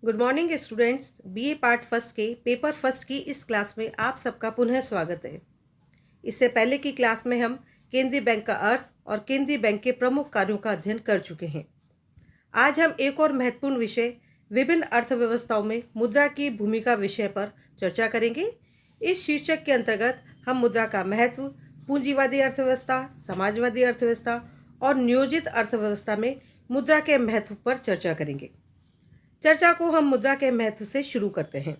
Good morning students. BA part first के paper first की इस क्लास में आप सबका पुनः स्वागत है। इससे पहले की क्लास में हम केंद्रीय बैंक का अर्थ और केंद्रीय बैंक के प्रमुख कार्यों का अध्ययन कर चुके हैं। आज हम एक और महत्वपूर्ण विषय विभिन्न अर्थव्यवस्थाओं में मुद्रा की भूमिका विषय पर चर्चा करेंगे। इस शीर्षक के अंतर्गत हम मुद्रा का महत्व, पूंजीवादी अर्थव्यवस्था, समाजवादी अर्थव्यवस्था और नियोजित अर्थव्यवस्था में मुद्रा के महत्व पर चर्चा करेंगे। चर्चा को हम मुद्रा के महत्व से शुरू करते हैं।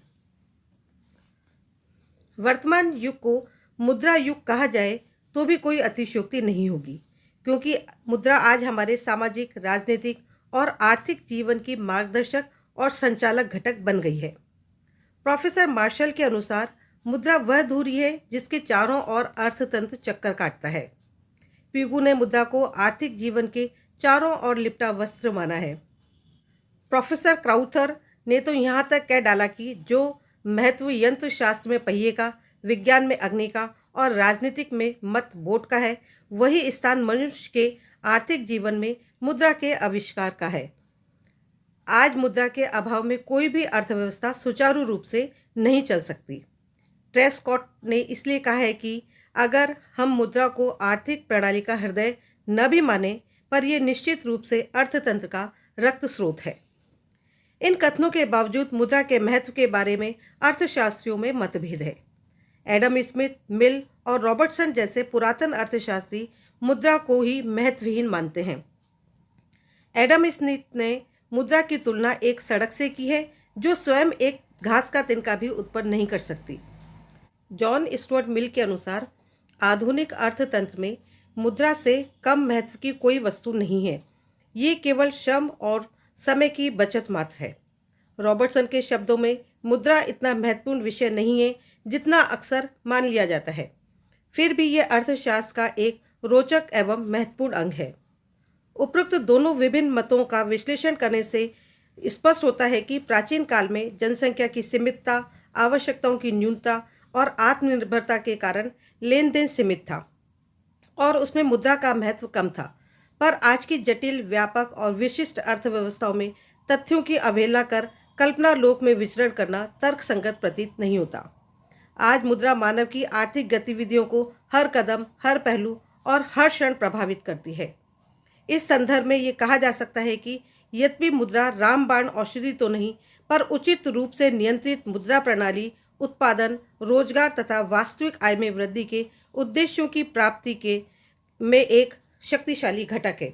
वर्तमान युग को मुद्रा युग कहा जाए तो भी कोई अतिशयोक्ति नहीं होगी, क्योंकि मुद्रा आज हमारे सामाजिक, राजनीतिक और आर्थिक जीवन की मार्गदर्शक और संचालक घटक बन गई है। प्रोफेसर मार्शल के अनुसार मुद्रा वह धुरी है जिसके चारों ओर अर्थतंत्र चक्कर काटता है। पिगू ने मुद्रा को आर्थिक जीवन के चारों ओर लिपटा वस्त्र माना है। प्रोफेसर क्राउथर ने तो यहाँ तक कह डाला कि जो महत्व यंत्र शास्त्र में पहिए का, विज्ञान में अग्नि का और राजनीतिक में मत बोट का है, वही स्थान मनुष्य के आर्थिक जीवन में मुद्रा के आविष्कार का है। आज मुद्रा के अभाव में कोई भी अर्थव्यवस्था सुचारू रूप से नहीं चल सकती। ट्रेस्कॉट ने इसलिए कहा है कि अगर हम मुद्रा को आर्थिक प्रणाली का हृदय न भी माने, पर यह निश्चित रूप से अर्थतंत्र का रक्त स्रोत है। इन कथनों के बावजूद मुद्रा के महत्व के बारे में अर्थशास्त्रियों में मतभेद है। एडम स्मिथ, मिल और रॉबर्टसन जैसे पुरातन अर्थशास्त्री मुद्रा को ही महत्वहीन मानते हैं। एडम स्मिथ ने मुद्रा की तुलना एक सड़क से की है जो स्वयं एक घास का तिनका भी उत्पन्न नहीं कर सकती। जॉन स्टुअर्ट मिल के अनुसार आधुनिक अर्थतंत्र में मुद्रा से कम महत्व की कोई वस्तु नहीं है, ये केवल श्रम और समय की बचत मात्र है। रॉबर्टसन के शब्दों में मुद्रा इतना महत्वपूर्ण विषय नहीं है जितना अक्सर मान लिया जाता है, फिर भी यह अर्थशास्त्र का एक रोचक एवं महत्वपूर्ण अंग है। उपरोक्त दोनों विभिन्न मतों का विश्लेषण करने से स्पष्ट होता है कि प्राचीन काल में जनसंख्या की सीमितता, आवश्यकताओं की न्यूनता और आत्मनिर्भरता के कारण लेन देन सीमित था और उसमें मुद्रा का महत्व कम था। पर आज की जटिल, व्यापक और विशिष्ट अर्थव्यवस्थाओं में तथ्यों की अवहेलना कर कल्पना लोक में विचरण करना तर्कसंगत प्रतीत नहीं होता। आज मुद्रा मानव की आर्थिक गतिविधियों को हर कदम, हर पहलू और हर क्षण प्रभावित करती है। इस संदर्भ में ये कहा जा सकता है कि यद्यपि मुद्रा रामबाण औषधि तो नहीं, पर उचित रूप से नियंत्रित मुद्रा प्रणाली उत्पादन, रोजगार तथा वास्तविक आय में वृद्धि के उद्देश्यों की प्राप्ति के में एक शक्तिशाली घटक है।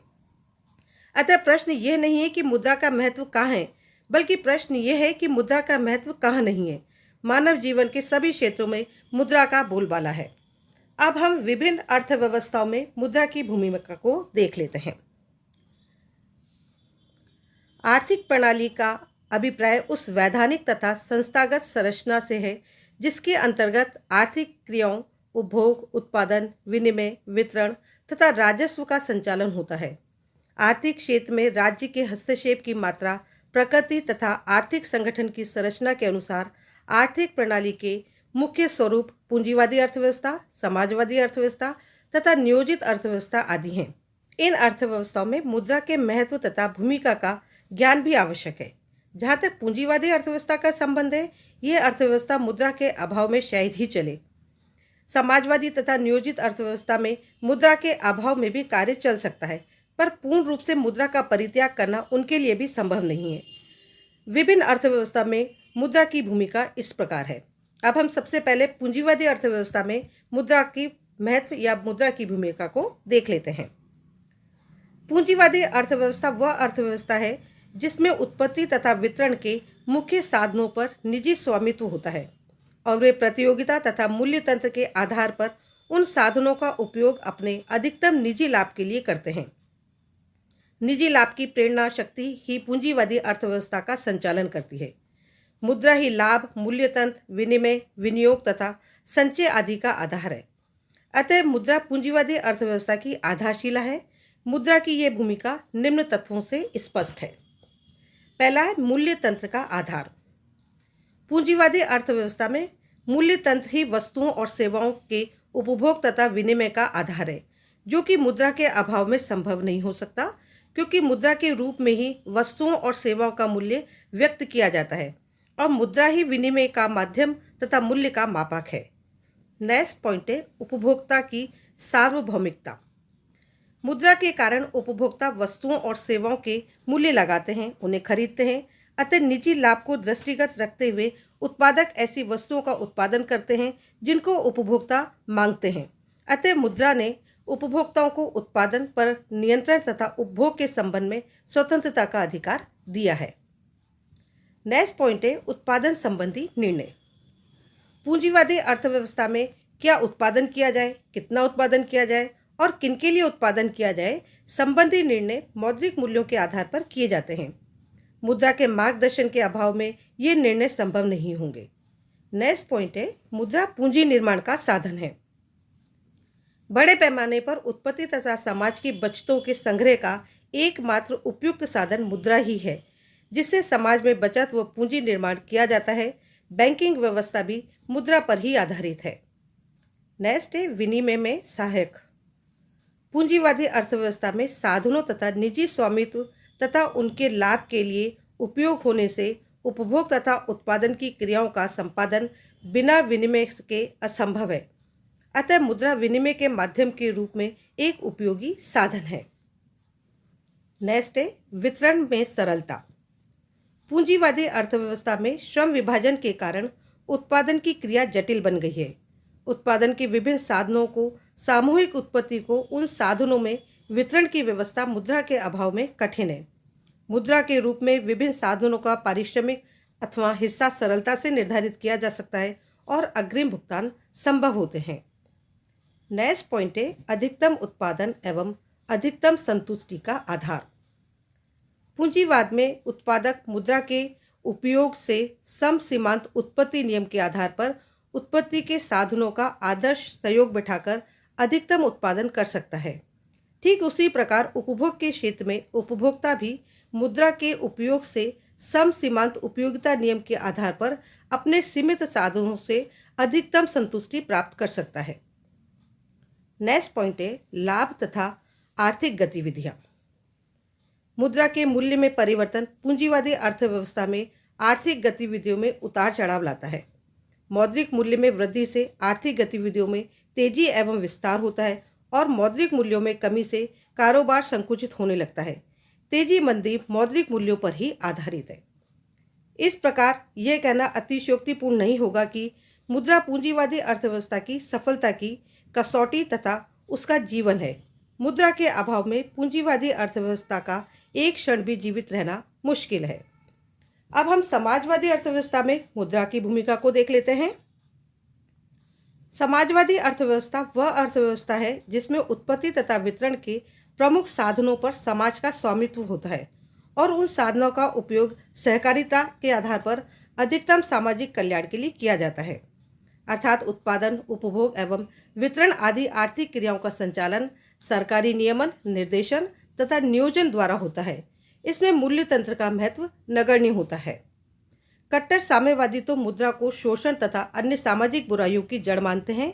अतः प्रश्न यह नहीं है कि मुद्रा का महत्व कहाँ है, बल्कि प्रश्न यह है कि मुद्रा का महत्व कहाँ नहीं है। मानव जीवन के सभी क्षेत्रों में मुद्रा का बोलबाला है। अब हम विभिन्न अर्थव्यवस्थाओं में मुद्रा की भूमिका को देख लेते हैं। आर्थिक प्रणाली का अभिप्राय उस वैधानिक तथा संस्थागत संरचना से है जिसके अंतर्गत आर्थिक क्रियाओं, उपभोग, उत्पादन, विनिमय, वितरण तथा राजस्व का संचालन होता है। आर्थिक क्षेत्र में राज्य के हस्तक्षेप की मात्रा, प्रकृति तथा आर्थिक संगठन की संरचना के अनुसार आर्थिक प्रणाली के मुख्य स्वरूप पूंजीवादी अर्थव्यवस्था, समाजवादी अर्थव्यवस्था तथा नियोजित अर्थव्यवस्था आदि हैं। इन अर्थव्यवस्थाओं में मुद्रा के महत्व तथा भूमिका का ज्ञान भी आवश्यक है। जहाँ तक पूंजीवादी अर्थव्यवस्था का संबंध है, यह अर्थव्यवस्था मुद्रा के अभाव में शायद ही चले। समाजवादी तथा नियोजित अर्थव्यवस्था में मुद्रा के अभाव में भी कार्य चल सकता है, पर पूर्ण रूप से मुद्रा का परित्याग करना उनके लिए भी संभव नहीं है। विभिन्न अर्थव्यवस्था में मुद्रा की भूमिका इस प्रकार है। अब हम सबसे पहले पूंजीवादी अर्थव्यवस्था में मुद्रा की महत्व या मुद्रा की भूमिका को देख लेते हैं। पूंजीवादी अर्थव्यवस्था वह अर्थव्यवस्था है जिसमें उत्पत्ति तथा वितरण के मुख्य साधनों पर निजी स्वामित्व होता है और वे प्रतियोगिता तथा मूल्य तंत्र के आधार पर उन साधनों का उपयोग अपने अधिकतम निजी लाभ के लिए करते हैं। निजी लाभ की प्रेरणा शक्ति ही पूंजीवादी अर्थव्यवस्था का संचालन करती है। मुद्रा ही लाभ, मूल्य तंत्र, विनिमय, विनियोग तथा संचय आदि का आधार है। अतः मुद्रा पूंजीवादी अर्थव्यवस्था की आधारशिला है। मुद्रा की यह भूमिका निम्न तत्वों से स्पष्ट है। पहला है मूल्य तंत्र का आधार। पूंजीवादी अर्थव्यवस्था में मूल्य तंत्र ही वस्तुओं और सेवाओं के उपभोग तथा विनिमय का आधार है, जो कि मुद्रा के अभाव में संभव नहीं हो सकता, क्योंकि मुद्रा के रूप में ही वस्तुओं और सेवाओं का मूल्य व्यक्त किया जाता है और मुद्रा ही विनिमय का माध्यम तथा मूल्य का मापक है। नेक्स्ट पॉइंट है उपभोक्ता की सार्वभौमिकता। मुद्रा के कारण उपभोक्ता वस्तुओं और सेवाओं के मूल्य लगाते हैं, उन्हें खरीदते हैं। अतः निजी लाभ को दृष्टिगत रखते हुए उत्पादक ऐसी वस्तुओं का उत्पादन करते हैं जिनको उपभोक्ता मांगते हैं। अतः मुद्रा ने उपभोक्ताओं को उत्पादन पर नियंत्रण तथा उपभोग के संबंध में स्वतंत्रता का अधिकार दिया है। नेक्स्ट पॉइंट है उत्पादन संबंधी निर्णय। पूंजीवादी अर्थव्यवस्था में क्या उत्पादन किया जाए, कितना उत्पादन किया जाए और किनके लिए उत्पादन किया जाए संबंधी निर्णय मौद्रिक मूल्यों के आधार पर किए जाते हैं। मुद्रा के मार्गदर्शन के अभाव में ये निर्णय संभव नहीं होंगे। नेक्स्ट पॉइंट है मुद्रा पूंजी निर्माण का साधन है। बड़े पैमाने पर उत्पत्ति तथा समाज की बचतों के संग्रह का एकमात्र उपयुक्त साधन मुद्रा ही है, जिससे समाज में बचत व पूंजी निर्माण किया जाता है। बैंकिंग व्यवस्था भी मुद्रा पर ही आधारित है। नेक्स्ट है विनिमय में सहायक। पूंजीवादी अर्थव्यवस्था में साधनों तथा निजी स्वामित्व तथा उनके लाभ के लिए उपयोग होने से उपभोग तथा उत्पादन की क्रियाओं का संपादन बिना विनिमय के असंभव है। अतः मुद्रा विनिमय के माध्यम के रूप में एक उपयोगी साधन है। नेक्स्ट है वितरण में सरलता। पूंजीवादी अर्थव्यवस्था में श्रम विभाजन के कारण उत्पादन की क्रिया जटिल बन गई है। उत्पादन के विभिन्न साधनों को सामूहिक उत्पत्ति को उन साधनों में वितरण की व्यवस्था मुद्रा के अभाव में कठिन है। मुद्रा के रूप में विभिन्न साधनों का पारिश्रमिक अथवा हिस्सा सरलता से निर्धारित किया जा सकता है और अग्रिम भुगतान संभव होते हैं। नेक्स्ट पॉइंट है अधिकतम उत्पादन एवं अधिकतम संतुष्टि का आधार। पूंजीवाद में उत्पादक मुद्रा के उपयोग से सम सीमांत उत्पत्ति नियम के आधार पर उत्पत्ति के साधनों का आदर्श सहयोग बैठाकर अधिकतम उत्पादन कर सकता है। ठीक उसी प्रकार उपभोग के क्षेत्र में उपभोक्ता भी मुद्रा के उपयोग से सम सीमांत उपयोगिता नियम के आधार पर अपने सीमित साधनों से अधिकतम संतुष्टि प्राप्त कर सकता है। नेक्स्ट पॉइंट है लाभ तथा आर्थिक गतिविधियां। मुद्रा के मूल्य में परिवर्तन पूंजीवादी अर्थव्यवस्था में आर्थिक गतिविधियों में उतार चढ़ाव लाता है। मौद्रिक मूल्य में वृद्धि से आर्थिक गतिविधियों में तेजी एवं विस्तार होता है और मौद्रिक मूल्यों में कमी से कारोबार संकुचित होने लगता है। तेजी मंदी मौद्रिक मूल्यों पर ही आधारित है। इस प्रकार यह कहना अतिशयोक्तिपूर्ण नहीं होगा कि मुद्रा पूंजीवादी अर्थव्यवस्था की सफलता की कसौटी तथा उसका जीवन है। मुद्रा के अभाव में पूंजीवादी अर्थव्यवस्था का एक क्षण भी जीवित रहना मुश्किल है। अब हम समाजवादी अर्थव्यवस्था में मुद्रा की भूमिका को देख लेते हैं। समाजवादी अर्थव्यवस्था वह अर्थव्यवस्था है जिसमें उत्पत्ति तथा वितरण के प्रमुख साधनों पर समाज का स्वामित्व होता है और उन साधनों का उपयोग सहकारिता के आधार पर अधिकतम सामाजिक कल्याण के लिए किया जाता है। अर्थात उत्पादन, उपभोग एवं वितरण आदि आर्थिक क्रियाओं का संचालन सरकारी नियमन, निर्देशन तथा नियोजन द्वारा होता है। इसमें मूल्य तंत्र का महत्व नगण्य होता है। कट्टर साम्यवादी तो मुद्रा को शोषण तथा अन्य सामाजिक बुराइयों की जड़ मानते हैं।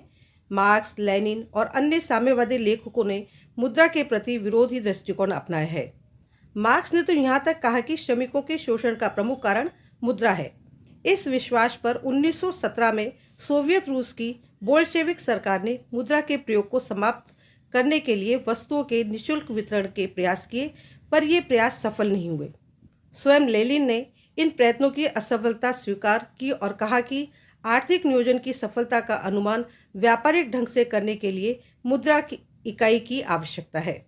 मार्क्स, लेनिन और अन्य साम्यवादी लेखकों ने मुद्रा के प्रति विरोधी दृष्टिकोण अपनाया है। मार्क्स ने तो यहाँ तक कहा कि श्रमिकों के शोषण का प्रमुख कारण मुद्रा है। इस विश्वास पर 1917 में सोवियत रूस की बोल्शेविक सरकार ने मुद्रा के प्रयोग को समाप्त करने के लिए वस्तुओं के निःशुल्क वितरण के प्रयास किए, पर ये प्रयास सफल नहीं हुए। स्वयं लेनिन ने इन प्रयत्नों की असफलता स्वीकार की और कहा कि आर्थिक नियोजन की सफलता का अनुमान व्यापारिक ढंग से करने के लिए मुद्रा की इकाई की आवश्यकता है।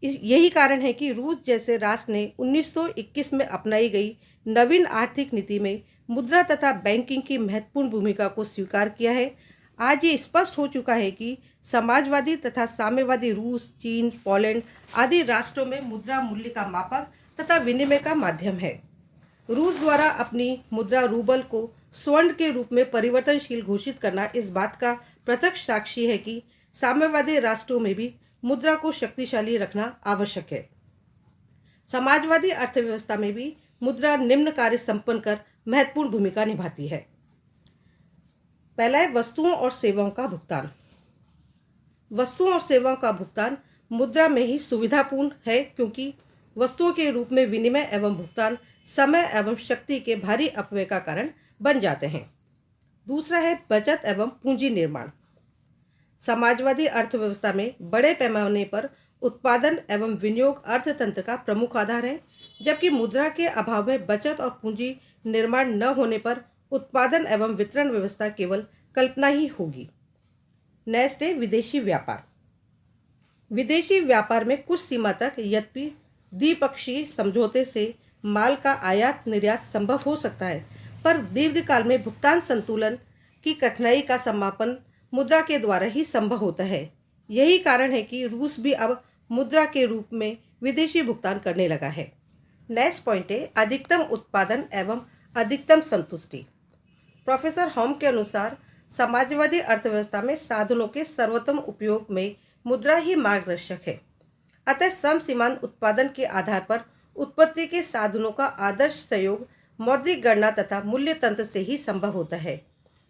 यही कारण है कि रूस जैसे राष्ट्र ने 1921 में अपनाई गई नवीन आर्थिक नीति में मुद्रा तथा बैंकिंग की महत्वपूर्ण भूमिका को स्वीकार किया है। आज ये स्पष्ट हो चुका है कि समाजवादी तथा साम्यवादी रूस, चीन, पोलैंड आदि राष्ट्रों में मुद्रा मूल्य का मापक तथा विनिमय का माध्यम है। रूस द्वारा अपनी मुद्रा रूबल को स्वर्ण के रूप में परिवर्तनशील घोषित करना इस बात का प्रत्यक्ष साक्षी है कि साम्यवादी राष्ट्रों में भी मुद्रा को शक्तिशाली रखना आवश्यक है। समाजवादी अर्थव्यवस्था में भी मुद्रा निम्न कार्य संपन्न कर महत्वपूर्ण भूमिका निभाती है। पहला है वस्तुओं और सेवाओं का भुगतान। वस्तुओं और सेवाओं का भुगतान मुद्रा में ही सुविधापूर्ण है, क्योंकि वस्तुओं के रूप में विनिमय एवं भुगतान समय एवं शक्ति के भारी अपव्यय का कारण बन जाते हैं। दूसरा है बचत एवं पूंजी निर्माण। समाजवादी अर्थव्यवस्था में बड़े पैमाने पर उत्पादन एवं विनियोग अर्थतंत्र का प्रमुख आधार है, जबकि मुद्रा के अभाव में बचत और पूंजी निर्माण न होने पर उत्पादन एवं वितरण व्यवस्था केवल कल्पना ही होगी। नेक्स्ट है विदेशी व्यापार। विदेशी व्यापार में कुछ सीमा तक, यद्यपि द्विपक्षीय समझौते से माल का आयात निर्यात संभव हो सकता है, पर दीर्घकाल में भुगतान संतुलन की कठिनाई का समापन मुद्रा के द्वारा ही संभव होता है। यही कारण है कि रूस भी अब मुद्रा के रूप में विदेशी भुगतान करने लगा है। नेक्स्ट पॉइंट है अधिकतम उत्पादन एवं अधिकतम संतुष्टि। प्रोफेसर होम के अनुसार समाजवादी अर्थव्यवस्था में साधनों के सर्वोत्तम उपयोग में मुद्रा ही मार्गदर्शक है। अतः सम सीमांत उत्पादन के आधार पर उत्पत्ति के साधनों का आदर्श सहयोग मौद्रिक गणना तथा मूल्य तंत्र से ही संभव होता है।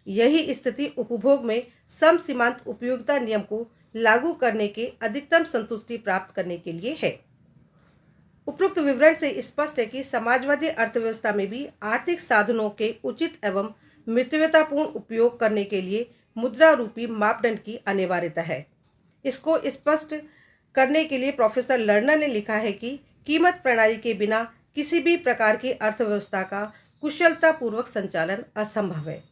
यही स्थिति उपभोग में सम सीमांत उपयोगिता नियम को लागू करने के अधिकतम संतुष्टि प्राप्त करने के लिए है। उपरोक्त विवरण से स्पष्ट है कि समाजवादी अर्थव्यवस्था में भी आर्थिक साधनों के उचित एवं मितव्यतापूर्ण उपयोग करने के लिए मुद्रा रूपी मापदंड की अनिवार्यता है। इसको स्पष्ट करने के लिए प्रोफेसर लर्नर ने लिखा है कि कीमत प्रणाली के बिना किसी भी प्रकार की अर्थव्यवस्था का कुशलतापूर्वक संचालन असंभव है।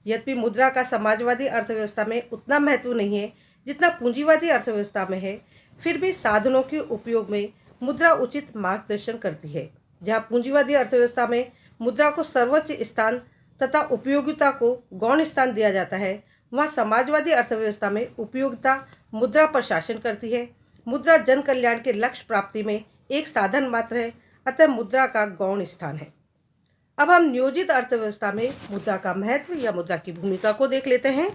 यद्यपि मुद्रा का समाजवादी अर्थव्यवस्था में उतना महत्व नहीं है जितना पूंजीवादी अर्थव्यवस्था में है, फिर भी साधनों के उपयोग में मुद्रा उचित मार्गदर्शन करती है। जहां पूंजीवादी अर्थव्यवस्था में मुद्रा को सर्वोच्च स्थान तथा उपयोगिता को गौण स्थान दिया जाता है, वहां समाजवादी अर्थव्यवस्था में उपयोगिता मुद्रा पर शासन करती है। मुद्रा जन कल्याण के लक्ष्य प्राप्ति में एक साधन मात्र है, अतः मुद्रा का गौण स्थान है। अब हम नियोजित अर्थव्यवस्था में मुद्रा का महत्व या मुद्रा की भूमिका को देख लेते हैं।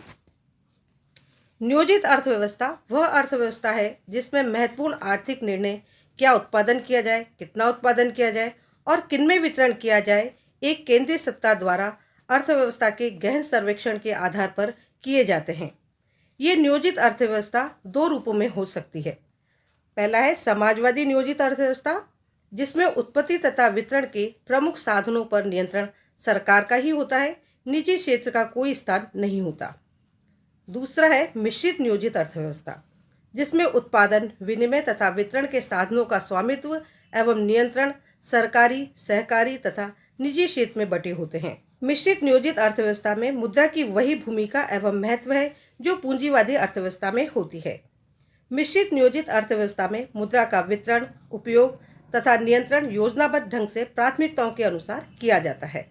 नियोजित अर्थव्यवस्था वह अर्थव्यवस्था है जिसमें महत्वपूर्ण आर्थिक निर्णय, क्या उत्पादन किया जाए, कितना उत्पादन किया जाए और किनमें वितरण किया जाए, एक केंद्रीय सत्ता द्वारा अर्थव्यवस्था के गहन सर्वेक्षण के आधार पर किए जाते हैं। ये नियोजित अर्थव्यवस्था दो रूपों में हो सकती है। पहला है समाजवादी नियोजित अर्थव्यवस्था, जिसमें उत्पत्ति तथा वितरण के प्रमुख साधनों पर नियंत्रण सरकार का ही होता है, निजी क्षेत्र का कोई स्थान नहीं होता। दूसरा है मिश्रित नियोजित अर्थव्यवस्था, जिसमें उत्पादन, विनिमय तथा वितरण के साधनों का स्वामित्व एवं नियंत्रण सरकारी, सहकारी तथा निजी क्षेत्र में बटे होते हैं। मिश्रित नियोजित अर्थव्यवस्था में मुद्रा की वही भूमिका एवं महत्व है जो पूंजीवादी अर्थव्यवस्था में होती है। मिश्रित नियोजित अर्थव्यवस्था में मुद्रा का वितरण, उपयोग तथा नियंत्रण योजनाबद्ध ढंग से प्राथमिकताओं के अनुसार किया जाता है।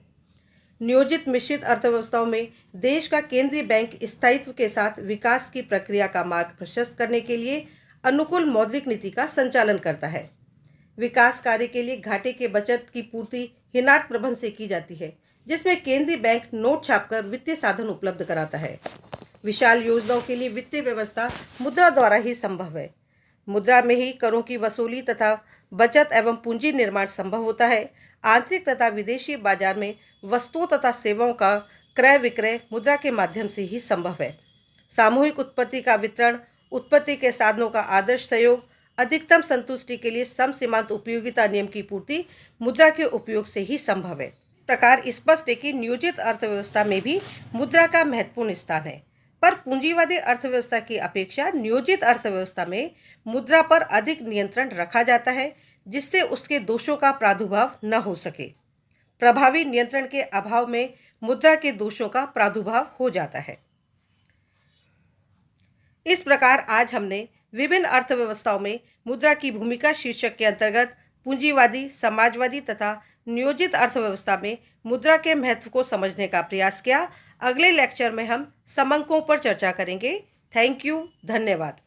नियोजित मिश्रित अर्थव्यवस्थाओं में देश का केंद्रीय बैंक स्थायित्व के साथ विकास की प्रक्रिया का मार्ग प्रशस्त करने के लिए अनुकूल मौद्रिक नीति का संचालन करता है। विकास कार्य के लिए घाटे के बचत की पूर्ति हिनार्थ प्रबंध से की जाती है, जिसमें केंद्रीय बैंक नोट छापकर वित्तीय साधन उपलब्ध कराता है। विशाल योजनाओं के लिए वित्तीय व्यवस्था मुद्रा द्वारा ही संभव है। मुद्रा में ही करों की वसूली तथा बचत एवं पूंजी निर्माण संभव होता है। आंतरिक तथा विदेशी बाजार में वस्तुओं तथा सेवाओं का क्रय विक्रय मुद्रा के माध्यम से ही संभव है। सामूहिक उत्पत्ति का वितरण, उत्पत्ति के साधनों का आदर्श सहयोग, अधिकतम संतुष्टि के लिए सम सीमांत उपयोगिता नियम की पूर्ति मुद्रा के उपयोग से ही संभव है। इस प्रकार स्पष्ट है कि नियोजित अर्थव्यवस्था में भी मुद्रा का महत्वपूर्ण स्थान है, पर पूंजीवादी अर्थव्यवस्था की अपेक्षा नियोजित अर्थव्यवस्था में मुद्रा पर अधिक नियंत्रण रखा जाता है, जिससे उसके दोषों का प्रादुर्भाव न हो सके। प्रभावी नियंत्रण के अभाव में मुद्रा के दोषों का प्रादुर्भाव हो जाता है। इस प्रकार आज हमने विभिन्न अर्थव्यवस्थाओं में मुद्रा की भूमिका शीर्षक के अंतर्गत पूंजीवादी, समाजवादी तथा नियोजित अर्थव्यवस्था में मुद्रा के महत्व को समझने का प्रयास किया। अगले लेक्चर में हम समंकों पर चर्चा करेंगे। थैंक यू, धन्यवाद।